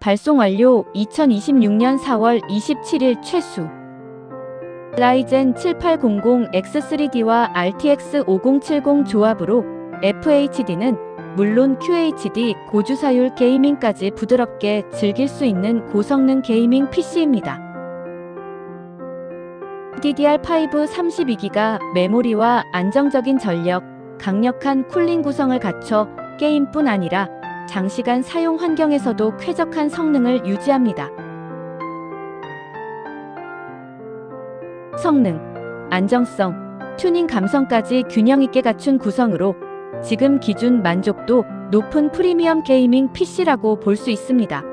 발송 완료. 2026년 4월 27일 최수. 라이젠 7800X3D와 RTX 5070 조합으로 FHD는 물론 QHD 고주사율 게이밍까지 부드럽게 즐길 수 있는 고성능 게이밍 PC입니다. DDR5 32GB 메모리와 안정적인 전력, 강력한 쿨링 구성을 갖춰 게임뿐 아니라 장시간 사용 환경에서도 쾌적한 성능을 유지합니다. 성능, 안정성, 튜닝 감성까지 균형 있게 갖춘 구성으로 지금 기준 만족도 높은 프리미엄 게이밍 PC라고 볼 수 있습니다.